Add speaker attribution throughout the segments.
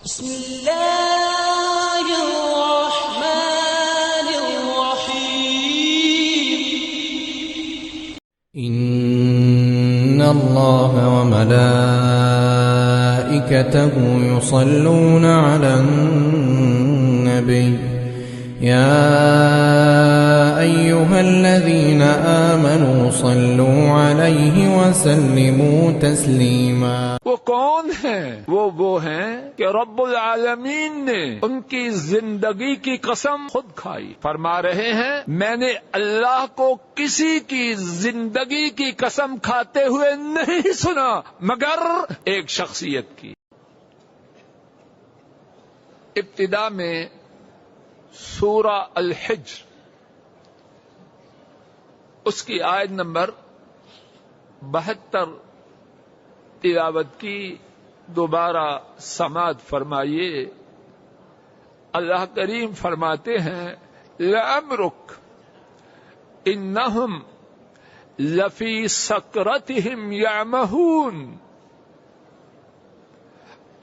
Speaker 1: بسم الله الرحمن الرحيم
Speaker 2: إن الله وملائكته يصلون على النبي يا أيها الذين آمنوا صلوا عليه وسلموا تسليما۔
Speaker 3: وہ کون ہیں؟ وہ ہیں کہ رب العالمین نے ان کی زندگی کی قسم خود کھائی۔ فرما رہے ہیں میں نے اللہ کو کسی کی زندگی کی قسم کھاتے ہوئے نہیں سنا مگر ایک شخصیت کی۔ ابتدا میں سورہ الحجر اس کی آیت نمبر 72 تلاوت کی، دوبارہ سماعت فرمائیے۔ اللہ کریم فرماتے ہیں لَعَمْرُكَ إِنَّهُمْ لَفِي سَكْرَتِهِمْ يَعْمَهُونَ،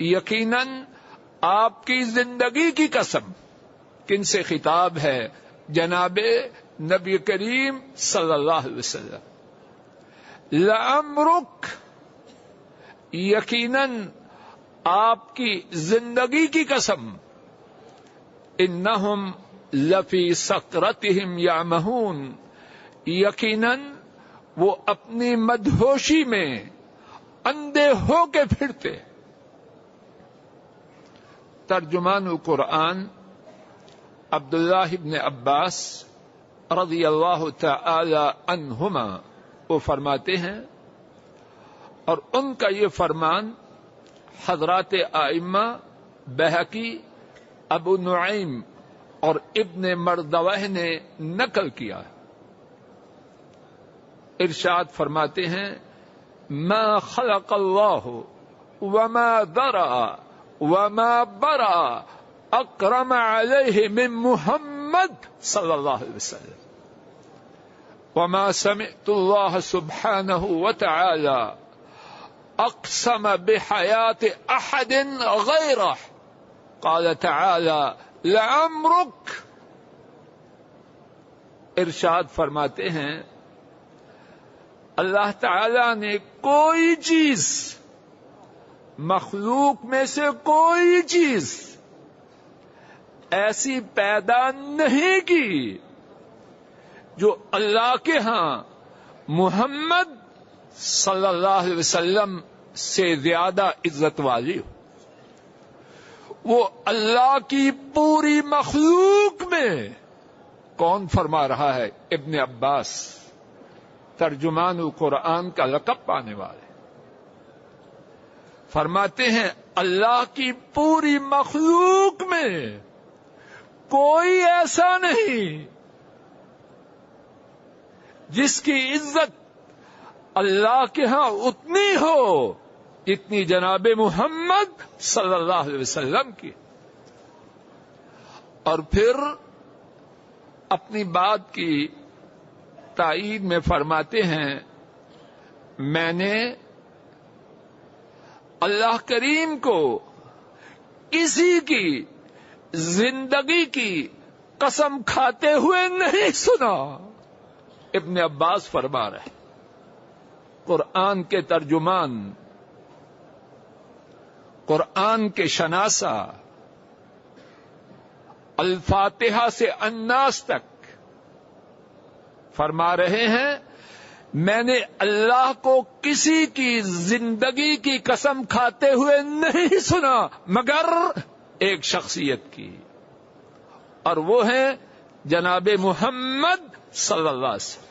Speaker 3: یقیناً آپ کی زندگی کی قسم۔ کن سے خطاب ہے؟ جناب نبی کریم صلی اللہ علیہ وسلم۔ لَعَمْرُكَ، یقیناً آپ کی زندگی کی قسم، انہم لفی سکرتہم یعمہون، یقیناً وہ اپنی مدہوشی میں اندھے ہو کے پھرتے۔ ترجمان القرآن عبداللہ ابن عباس رضی اللہ تعالی عنہما وہ فرماتے ہیں، اور ان کا یہ فرمان حضرات ائمہ بہقی، ابو نعیم اور ابن مردوہ نے نقل کیا۔ ارشاد فرماتے ہیں ما خلق اللہ وما ذرأ وما برأ اکرم علیہ من محمد صلی اللہ علیہ وسلم، وما سمعت اللہ سبحانہ وتعالی اقسم بحیات احد غیرہ، قال تعالی لعمرک۔ ارشاد فرماتے ہیں اللہ تعالی نے کوئی چیز، مخلوق میں سے کوئی چیز ایسی پیدا نہیں کی جو اللہ کے ہاں محمد صلی اللہ علیہ وسلم سے زیادہ عزت والی ہو۔ وہ اللہ کی پوری مخلوق میں کون فرما رہا ہے؟ ابن عباس، ترجمان القرآن کا لقب پانے والے، فرماتے ہیں اللہ کی پوری مخلوق میں کوئی ایسا نہیں جس کی عزت اللہ کے ہاں اتنی ہو جتنی جناب محمد صلی اللہ علیہ وسلم کی۔ اور پھر اپنی بات کی تائید میں فرماتے ہیں میں نے اللہ کریم کو کسی کی زندگی کی قسم کھاتے ہوئے نہیں سنا۔ ابن عباس فرما رہے قرآن کے ترجمان، قرآن کے شناسہ، الفاتحہ سے الناس تک فرما رہے ہیں میں نے اللہ کو کسی کی زندگی کی قسم کھاتے ہوئے نہیں سنا مگر ایک شخصیت کی، اور وہ ہیں جناب محمد صلی اللہ علیہ وسلم۔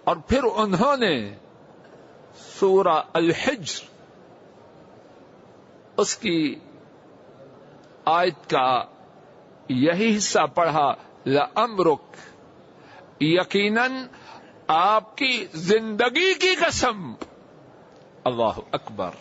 Speaker 3: اور پھر انہوں نے سورہ الحجر اس کی آیت کا یہی حصہ پڑھا لعمرک، یقیناً آپ کی زندگی کی قسم۔ اللہ اکبر۔